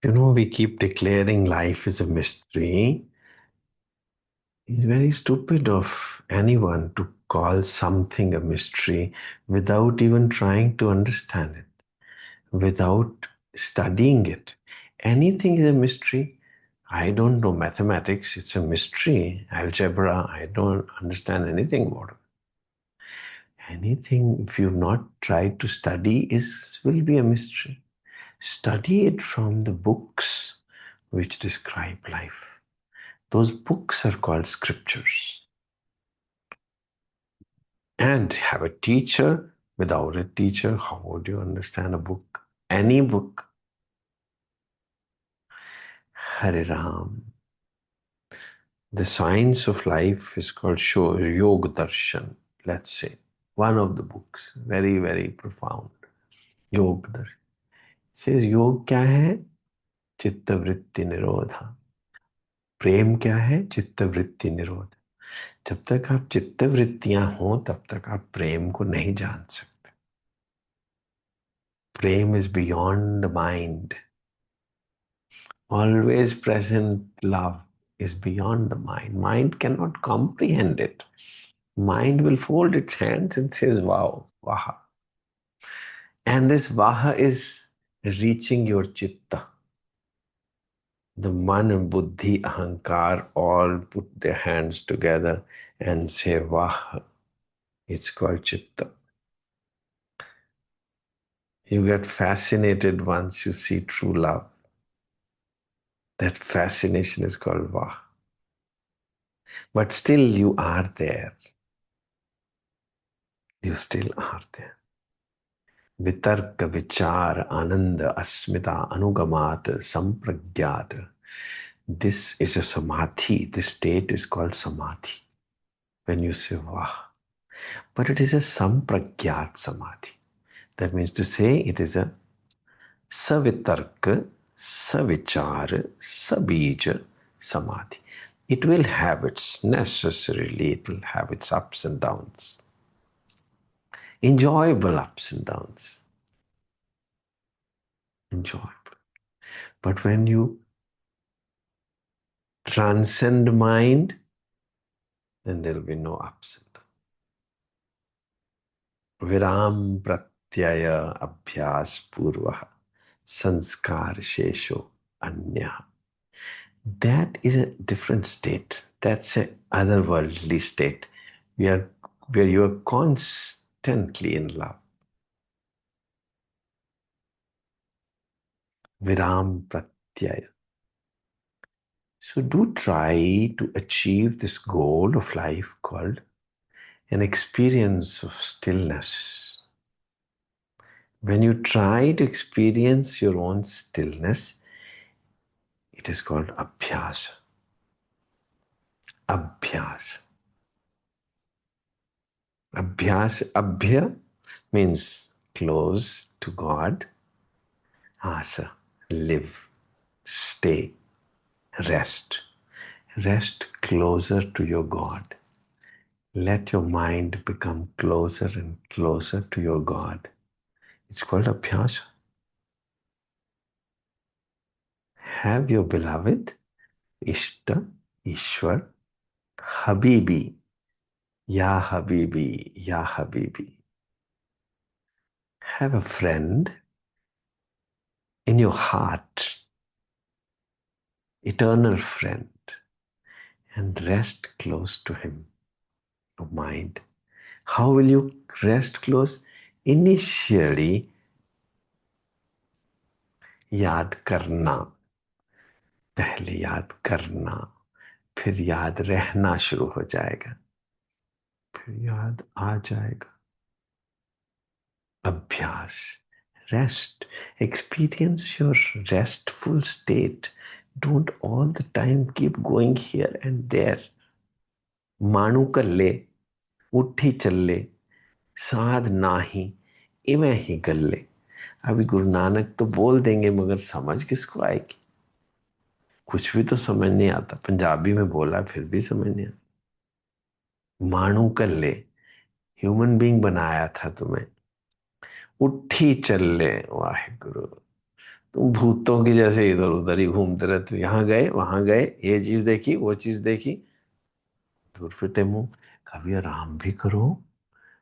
We keep declaring life is a mystery. It's very stupid of anyone to call something a mystery without even trying to understand it, without studying it. Anything is a mystery. I don't know mathematics, it's a mystery. Algebra, I don't understand anything about it. Anything, if you've not tried to study, will be a mystery. Study it from the books which describe life. Those books are called scriptures. And have a teacher. Without a teacher, how would you understand a book? Any book. Hare Ram. The science of life is called Yoga Darshan, let's say. One of the books. Very, very profound. Yoga Darshan. It says योग क्या है? चित्त वृत्ति निरोधा. प्रेम क्या है? चित्त वृत्ति निरोध. जब तक आप चित्त वृत्तियां हो तब तक आप प्रेम को नहीं जान सकते. प्रेम is beyond the mind. Always present love is beyond the mind. Mind cannot comprehend it. Mind will fold its hands and says, wow, vaha. And this vaha is reaching your chitta. The man, buddhi, ahankar all put their hands together and say, vaha. It's called chitta. You get fascinated once you see true love. That fascination is called vaha. But still you are there. You still are there. Vitarka, vichar, ananda, asmita, anugamat, sampragyat. This is a samadhi. This state is called samadhi. When you say vah. But it is a sampragyat samadhi. That means to say it is a savitarka, savichar, sabija samadhi. It will have its necessarily, it will have its ups and downs. Enjoyable ups and downs. Enjoyable. But when you transcend mind, then there will be no ups and downs. Viram pratyaya abhyas purva sanskar shesho anya. That is a different state. That's a otherworldly state. Where you are constantly in love. Viram pratyaya. So do try to achieve this goal of life called an experience of stillness. When you try to experience your own stillness, it is called abhyas. Abhyas. Abhyas, abhya means close to God. Asa, live, stay, rest. Rest closer to your God. Let your mind become closer and closer to your God. It's called abhyas. Have your beloved, Ishta, Ishwar, Habibi, Ya Habibi, Ya Habibi. Have a friend in your heart, eternal friend, and rest close to him, your mind. How will you rest close? Initially, याद करना. पहले याद करना, फिर याद रहना शुरू हो जाएगा, फिर याद आ जाएगा. अभ्यास. Rest. Experience your restful state. Don't all the time keep going here and there. मानू कर ले, उठी चल ले, साध नाही, इवें ही गल ले. अभी गुरु नानक तो बोल देंगे मगर समझ किसको आएगी? कुछ भी तो समझ नहीं आता. पंजाबी में बोला फिर भी समझ नहीं आता. मानू कर ले. ह्यूमन बीइंग बनाया था तुम्हें. उठी चल ले. वाहे गुरु. तुम भूतों की जैसे इधर उधर ही घूमते रहते हो, यहाँ गए वहां गए, ये चीज देखी वो चीज देखी, दूर फिटे मुंह। कभी आराम भी करो,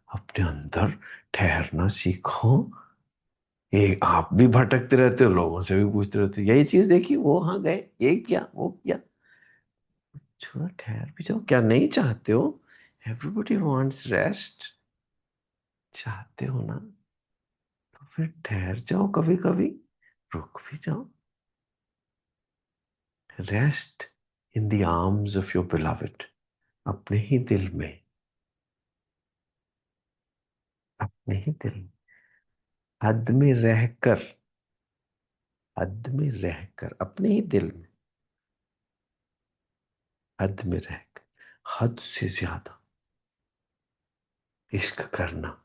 अपने अंदर ठहरना सीखो। ये आप भी भटकते रहते हो, लोगों से भी पूछते रहते हो, यही चीज देखी वो वहां गए, ये किया वो किया। थोड़ा ठहर भी जाओ, क्या नहीं चाहते हो? Everybody wants rest. चाहते हो ना, तो फिर ठहर जाओ, कभी कभी रुक भी जाओ। Rest in the arms of your beloved, अपने ही दिल में, अपने ही दिल में, हद में रहकर, हद में रहकर, अपने ही दिल में, हद में रहकर। हद से ज्यादा इश्क करना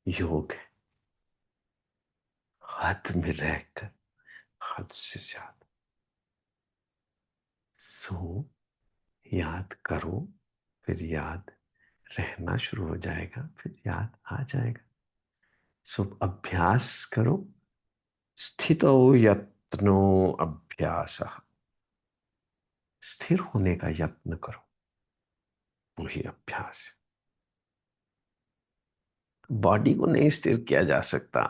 योग है, हद में रहकर, हद से ज्यादा। सो याद करो, फिर याद रहना शुरू हो जाएगा, फिर याद आ जाएगा। सो अभ्यास करो। स्थितो यत्नो अभ्यास, स्थिर होने का यत्न करो, वही अभ्यास है। बॉडी को नहीं स्थिर किया जा सकता।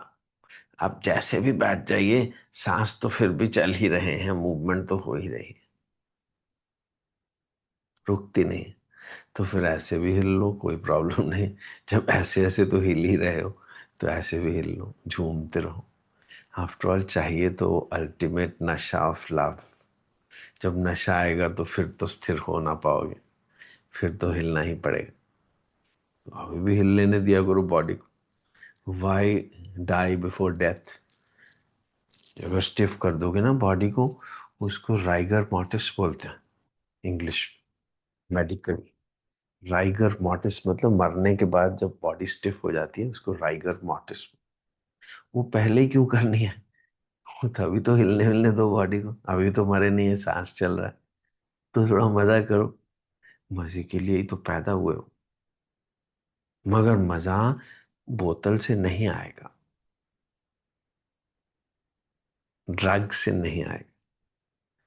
आप जैसे भी बैठ जाइए, सांस तो फिर भी चल ही रहे हैं, मूवमेंट तो हो ही रही है, रुकती नहीं। तो फिर ऐसे भी हिल लो, कोई प्रॉब्लम नहीं। जब ऐसे ऐसे तो हिल ही रहे हो, तो ऐसे भी हिल लो, झूमते रहो। आफ्टर ऑल चाहिए तो अल्टीमेट नशा ऑफ लव। जब नशा आएगा तो फिर तो स्थिर हो ना पाओगे, फिर तो हिलना ही पड़ेगा। तो अभी भी हिल लेने दिया करो बॉडी को। Why die before death? अगर स्टिफ कर दोगे ना बॉडी को, उसको राइगर मॉर्टिस बोलते हैं इंग्लिश मेडिकल। राइगर मॉर्टिस मतलब मरने के बाद जब बॉडी स्टिफ हो जाती है, उसको राइगर मॉर्टिस। वो पहले ही क्यों करनी है? वो तभी तो हिलने हिलने दो बॉडी को, अभी तो मरे नहीं है, सांस चल रहा है। तो थोड़ा मजा करो, मजे के लिए ही तो पैदा हुए हो। मगर मजा बोतल से नहीं आएगा, ड्रग से नहीं आएगा।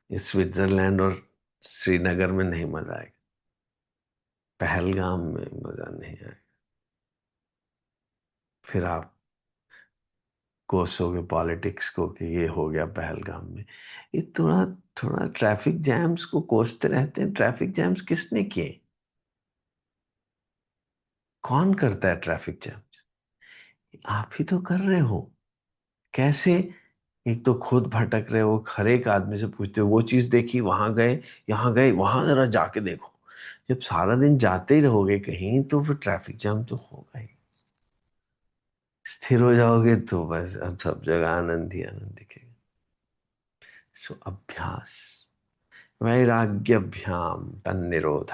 ये स्विट्जरलैंड और श्रीनगर में नहीं मजा आएगा, पहलगाम में मजा नहीं आएगा। फिर आप कोसोगे पॉलिटिक्स को कि ये हो गया पहलगाम में। ये थोड़ा थोड़ा ट्रैफिक जैम्स को कोसते रहते हैं। ट्रैफिक जैम्स किसने किए? कौन करता है ट्रैफिक जैम? आप ही तो कर रहे हो। कैसे? एक तो खुद भटक रहे हो, हर एक आदमी से पूछते हो वो चीज देखी, वहां गए, यहाँ गए, वहां जरा जाके देखो। जब सारा दिन जाते ही रहोगे कहीं, तो फिर ट्रैफिक जाम तो होगा ही। स्थिर हो जाओगे तो बस अब सब जगह आनंद ही आनंद दिखेगा। सो अभ्यास, वैराग्यभ्याम तन्निरोध।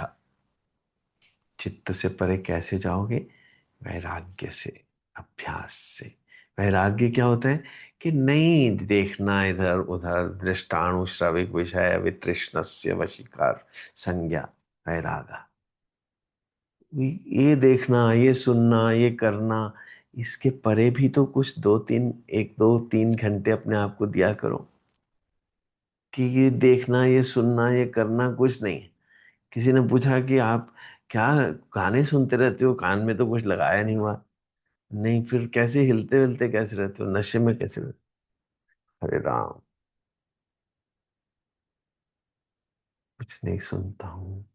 चित्त से परे कैसे जाओगे? वैराग्य से, अभ्यास से। वैराग्य क्या होता है? कि नहीं देखना इधर उधर, दृष्टानु श्रविक विषय वितृष्णस्य वशीकार संज्ञा वैरागा। ये देखना, ये सुनना, ये करना, इसके परे भी तो कुछ दो तीन, एक दो तीन घंटे अपने आप को दिया करो। कि ये देखना, ये सुनना, ये करना कुछ नहीं। किसी ने पूछा कि आप क्या गाने सुनते रहते हो, कान में तो कुछ लगाया नहीं हुआ? नहीं, फिर कैसे हिलते हिलते कैसे रहते हो, नशे में कैसे रहते हो? अरे राम, कुछ नहीं सुनता हूँ,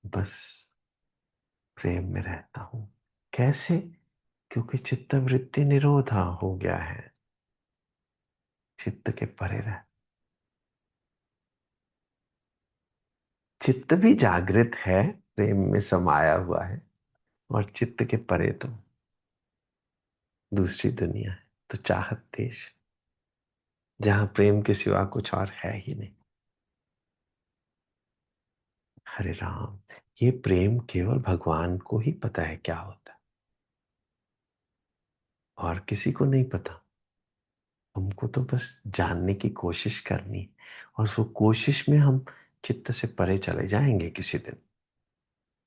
बस प्रेम में रहता हूँ। कैसे? क्योंकि चित्त वृत्ति निरोधा हो गया है, चित्त के परे रह। चित्त भी जागृत है, प्रेम में समाया हुआ है। और चित्त के परे तो दूसरी दुनिया है, तो चाहत देश, जहां प्रेम के सिवा कुछ और है ही नहीं। हरे राम, ये प्रेम केवल भगवान को ही पता है क्या होता है, और किसी को नहीं पता। हमको तो बस जानने की कोशिश करनी है, और वो कोशिश में हम चित्त से परे चले जाएंगे किसी दिन।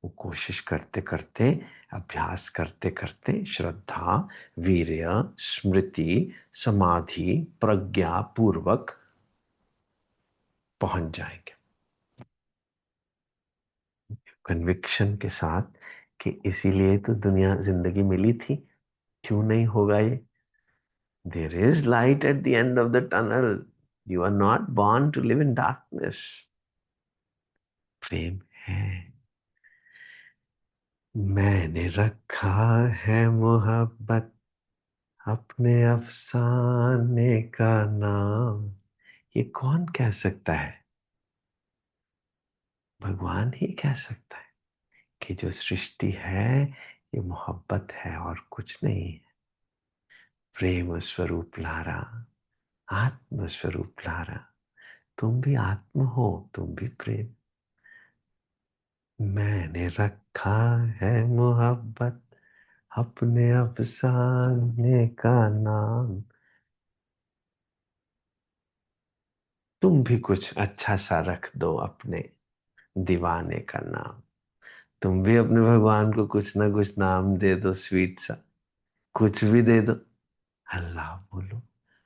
वो कोशिश करते करते अभ्यास करते करते श्रद्धा, वीर्य, स्मृति, समाधि, प्रज्ञा पूर्वक पहुंच जाएंगे कन्विक्शन के साथ कि इसीलिए तो दुनिया जिंदगी मिली थी। क्यों नहीं होगा ये? There is light at the end of the tunnel. You are not born to live in darkness. प्रेम है। मैंने रखा है मोहब्बत अपने अफसाने का नाम। ये कौन कह सकता है? भगवान ही कह सकता है कि जो सृष्टि है ये मोहब्बत है और कुछ नहीं है। प्रेम स्वरूप लारा, आत्म स्वरूप लारा। तुम भी आत्म हो, तुम भी प्रेम। मैंने रखा है मोहब्बत अपने अफसाने का नाम। तुम भी कुछ अच्छा सा रख दो अपने दीवाने का नाम। तुम भी अपने भगवान को कुछ ना कुछ नाम दे दो, स्वीट सा। कुछ भी दे दो। अल्लाह बोलो,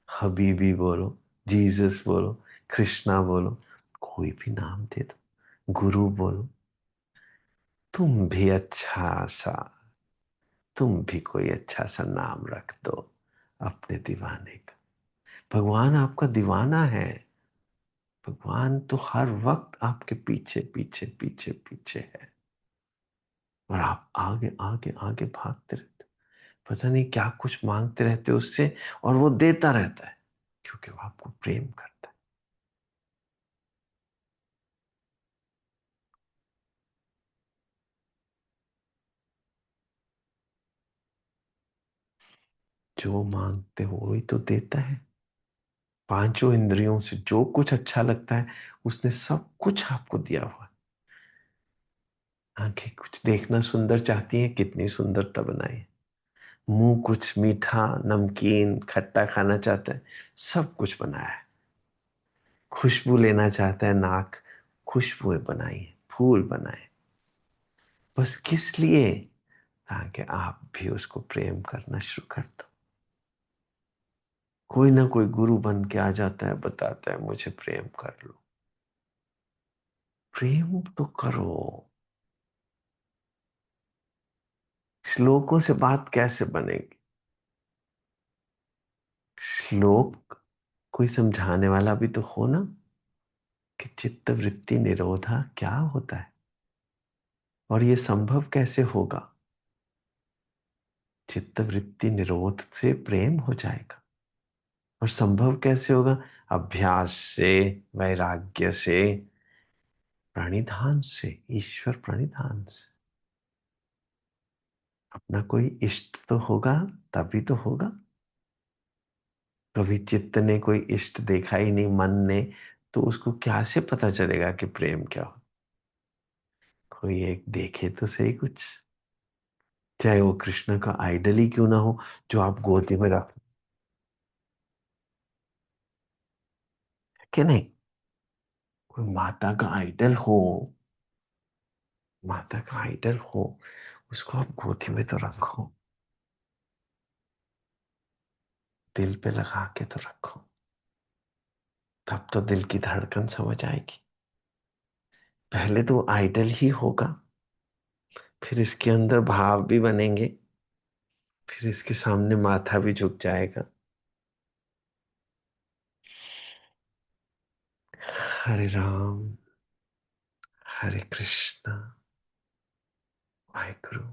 हबीबी बोलो, जीसस बोलो, कृष्णा बोलो, कोई भी नाम दे दो, गुरु बोलो। तुम भी अच्छा सा, तुम भी कोई अच्छा सा नाम रख दो अपने दीवाने का। भगवान आपका दीवाना है। भगवान तो हर वक्त आपके पीछे पीछे पीछे पीछे है और आप आगे आगे आगे भागते रहते हो। पता नहीं क्या कुछ मांगते रहते हो उससे, और वो देता रहता है क्योंकि वो आपको प्रेम करता है। जो मांगते हो वही तो देता है। पांचों इंद्रियों से जो कुछ अच्छा लगता है उसने सब कुछ आपको दिया हुआ है। आंखें कुछ देखना सुंदर चाहती हैं, कितनी सुंदरता बनाई है। मुंह कुछ मीठा नमकीन खट्टा खाना चाहता है, सब कुछ बनाया है। खुशबू लेना चाहता है नाक, खुशबुएं बनाई है, फूल बनाए। बस किस लिए? ताकि आप भी उसको प्रेम करना शुरू कर दो। कोई ना कोई गुरु बन के आ जाता है, बताता है मुझे प्रेम कर लो। प्रेम तो करो। श्लोकों से बात कैसे बनेगी? श्लोक कोई समझाने वाला भी तो हो ना, कि चित्त वृत्ति निरोधा क्या होता है और ये संभव कैसे होगा। चित्त वृत्ति निरोध से प्रेम हो जाएगा। और संभव कैसे होगा? अभ्यास से, वैराग्य से, प्रणिधान से, ईश्वर प्रणिधान से। अपना कोई इष्ट तो होगा, तभी तो होगा। कभी चित्त ने कोई इष्ट देखा ही नहीं, मन ने, तो उसको क्या से पता चलेगा कि प्रेम क्या हो? कोई एक देखे तो सही कुछ, चाहे वो कृष्ण का आइडल ही क्यों ना हो, जो आप गोदी में रख के नहीं। कोई माता का आइडल हो, माता का आइडल हो, उसको आप गोदी में तो रखो, दिल पे लगा के तो रखो। तब तो दिल की धड़कन समझ आएगी। पहले तो आइडल ही होगा, फिर इसके अंदर भाव भी बनेंगे, फिर इसके सामने माथा भी झुक जाएगा। हरे राम, हरे कृष्णा, वाहेगुरु,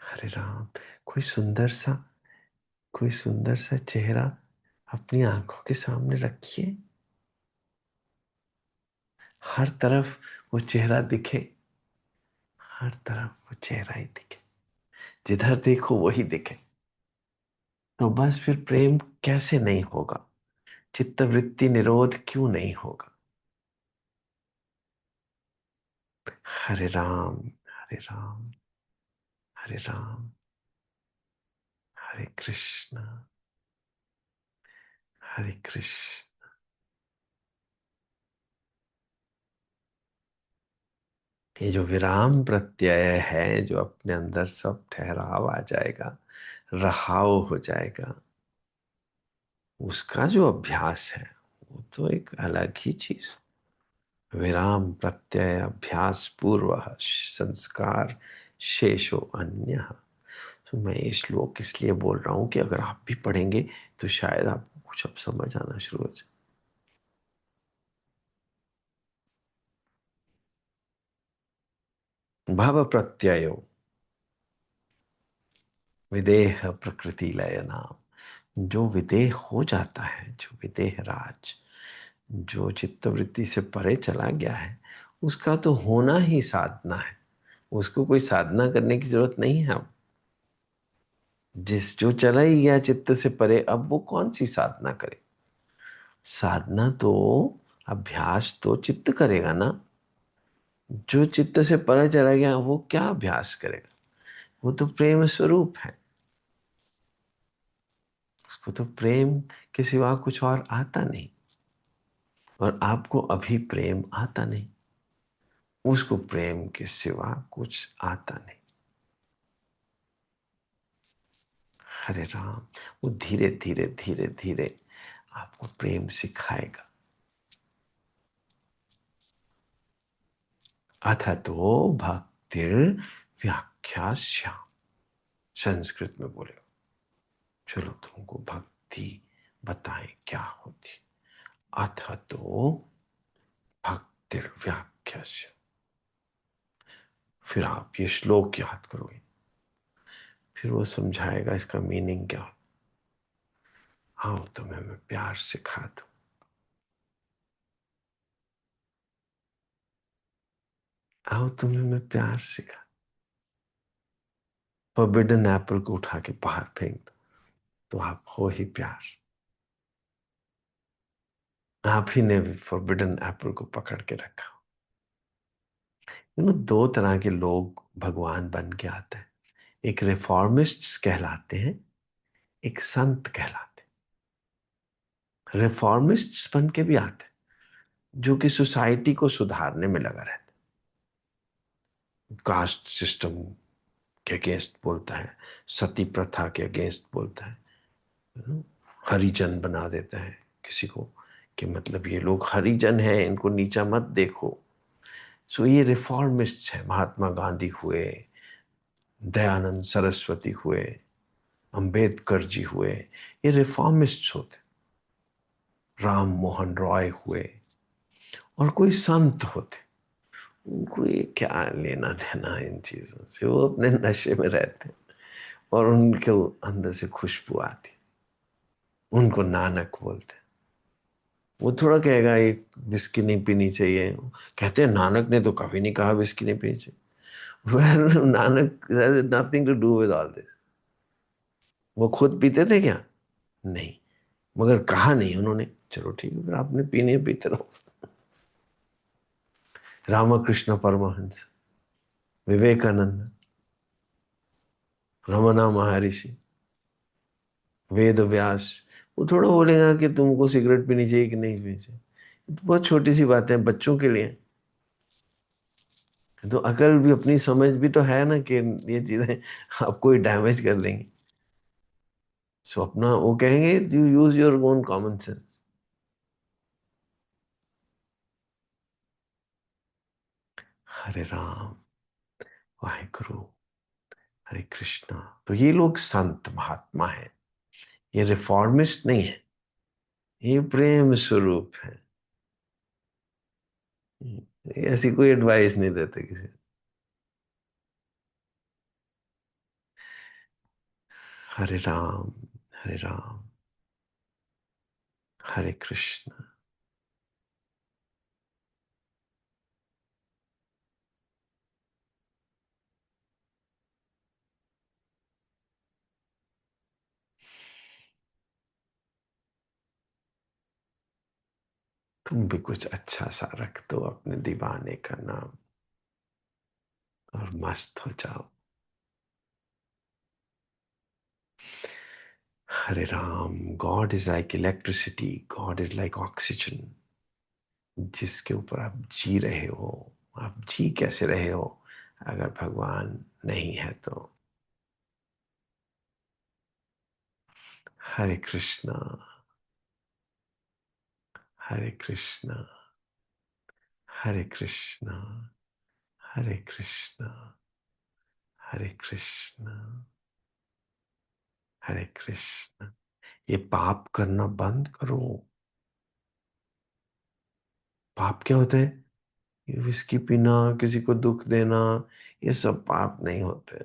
हरे राम। कोई सुंदर सा, कोई सुंदर सा चेहरा अपनी आंखों के सामने रखिए। हर तरफ वो चेहरा दिखे, हर तरफ वो चेहरा ही दिखे, जिधर देखो वही दिखे। तो बस फिर प्रेम कैसे नहीं होगा? चित्तवृत्ति निरोध क्यों नहीं होगा? हरे राम, हरे राम, हरे राम, हरे कृष्णा, हरे कृष्ण। ये जो विराम प्रत्यय है, जो अपने अंदर सब ठहराव आ जाएगा, रहाव हो जाएगा, उसका जो अभ्यास है वो तो एक अलग ही चीज। विराम प्रत्यय अभ्यास पूर्व संस्कार शेषो अन्य। तो मैं ये श्लोक इसलिए बोल रहा हूं कि अगर आप भी पढ़ेंगे तो शायद आपको कुछ अब समझ आना शुरू हो जाए। भव प्रत्ययो विदेह प्रकृति लय नाम। जो विदेह हो जाता है, जो विदेह राज, जो चित्तवृत्ति से परे चला गया है, उसका तो होना ही साधना है। उसको कोई साधना करने की जरूरत नहीं है अब। जिस जो चला ही गया चित्त से परे, अब वो कौन सी साधना करे। साधना तो, अभ्यास तो चित्त करेगा ना। जो चित्त से परे चला गया वो क्या अभ्यास करेगा। वो तो प्रेम स्वरूप है। उसको तो प्रेम के सिवा कुछ और आता नहीं। और आपको अभी प्रेम आता नहीं, उसको प्रेम के सिवा कुछ आता नहीं। हरे राम। वो धीरे धीरे धीरे धीरे आपको प्रेम सिखाएगा। अथ तो भक्तिर व्याख्यास्याम। संस्कृत में बोले, चलो तुमको भक्ति बताएं क्या होती। अथ तो भक्तिर व्याख्यास्याम। फिर आप ये श्लोक याद करोगे, फिर वो समझाएगा इसका मीनिंग क्या। आओ तुम्हें मैं प्यार सिखा दूं। आओ तुम्हें मैं प्यार सिखा। फॉरबिडन एप्पल को उठा के बाहर फेंक दो तो आप हो ही प्यार। आप ही ने फॉरबिडन एप्पल को पकड़ के रखा। दो तरह के लोग भगवान बन के आते हैं। एक रिफॉर्मिस्ट्स कहलाते हैं, एक संत कहलाते हैं। रिफॉर्मिस्ट्स बन के भी आते हैं जो कि सोसाइटी को सुधारने में लगा रहता है। कास्ट सिस्टम के अगेंस्ट बोलता है, सती प्रथा के अगेंस्ट बोलता है, हरिजन बना देता है किसी को, कि मतलब ये लोग हरिजन हैं, इनको नीचा मत देखो। सो ये रिफॉर्मिस्ट है। महात्मा गांधी हुए, दयानंद सरस्वती हुए, अंबेडकर जी हुए, ये रिफॉर्मिस्ट होते। राम मोहन रॉय हुए, और कोई संत होते, उनको ये क्या लेना देना इन चीजों से। वो अपने नशे में रहते और उनके अंदर से खुशबू आती। उनको नानक बोलते। वो थोड़ा कहेगा ये विस्की नहीं पीनी चाहिए। कहते हैं नानक ने तो कभी नहीं कहा विस्की नहीं पीनी चाहिए। well, Nanak has nothing to do with all this। वो खुद पीते थे क्या? नहीं। मगर कहा नहीं उन्होंने, चलो ठीक है फिर आपने पीने पीते रहो। रामकृष्ण परमहंस, विवेकानंद, रमना महर्षि, वेद व्यास, वो थोड़ा बोलेगा कि तुमको सिगरेट पीनी चाहिए कि नहीं पीनी चाहिए। तो बहुत छोटी सी बातें हैं बच्चों के लिए। तो अकल भी, अपनी समझ भी तो है ना कि ये चीजें आपको ही डैमेज कर देंगी। सो अपना वो कहेंगे you use your own common sense. Hare Ram, Waheguru, Hare Krishna. तो ये लोग संत महात्मा है, ये रिफॉर्मिस्ट नहीं है, ये प्रेम स्वरूप है। ये ऐसी कोई एडवाइस नहीं देते किसी। हरे राम, हरे राम, हरे कृष्ण। तुम भी कुछ अच्छा सा रख दो अपने दीवाने का नाम और मस्त हो जाओ। Hare Ram. God is like electricity, God is like oxygen, जिसके ऊपर आप जी रहे हो। आप जी कैसे रहे हो अगर भगवान नहीं है तो? हरे कृष्णा, हरे कृष्णा, हरे कृष्णा, हरे कृष्णा, हरे कृष्णा, हरे कृष्णा। ये पाप करना बंद करो। पाप क्या होता है? ये विस्की पीना, किसी को दुख देना, ये सब पाप नहीं होते।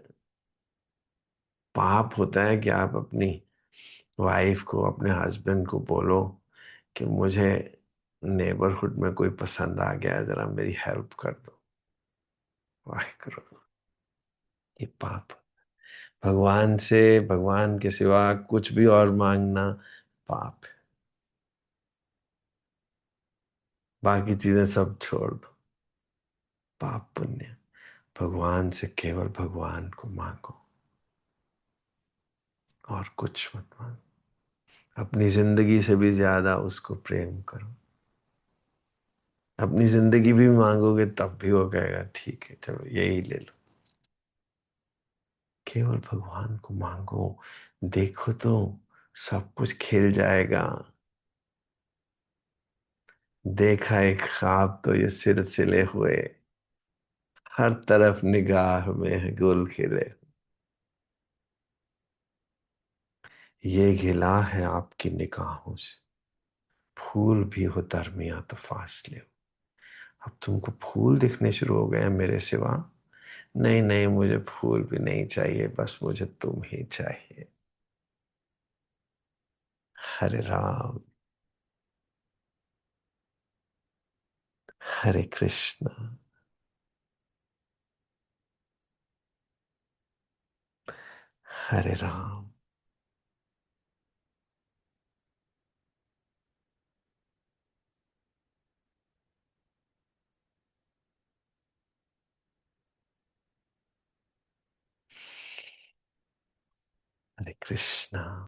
पाप होता है कि आप अपनी वाइफ को, अपने हस्बैंड को बोलो कि मुझे नेबरहुड में कोई पसंद आ गया है, जरा मेरी हेल्प कर दो। वाहिगुरु। ये पाप। भगवान से, भगवान के सिवा कुछ भी और मांगना पाप है। बाकी चीजें सब छोड़ दो, पाप पुण्य। भगवान से केवल भगवान को मांगो और कुछ मत मांगो। अपनी जिंदगी से भी ज्यादा उसको प्रेम करो। अपनी जिंदगी भी मांगोगे तब भी वो कहेगा ठीक है चलो यही ले लो। केवल भगवान को मांगो, देखो तो सब कुछ खिल जाएगा। देखा एक ख्वाब तो ये सिलसिले हुए, हर तरफ निगाह में है गुल खिले। ये गिला है आपकी निगाहों से, फूल भी हो दरमिया तो फासले हो। अब तुमको फूल दिखने शुरू हो गए हैं मेरे सिवा। नहीं नहीं, मुझे फूल भी नहीं चाहिए, बस मुझे तुम ही चाहिए। हरे राम, हरे कृष्णा, हरे राम। हरे कृष्णा।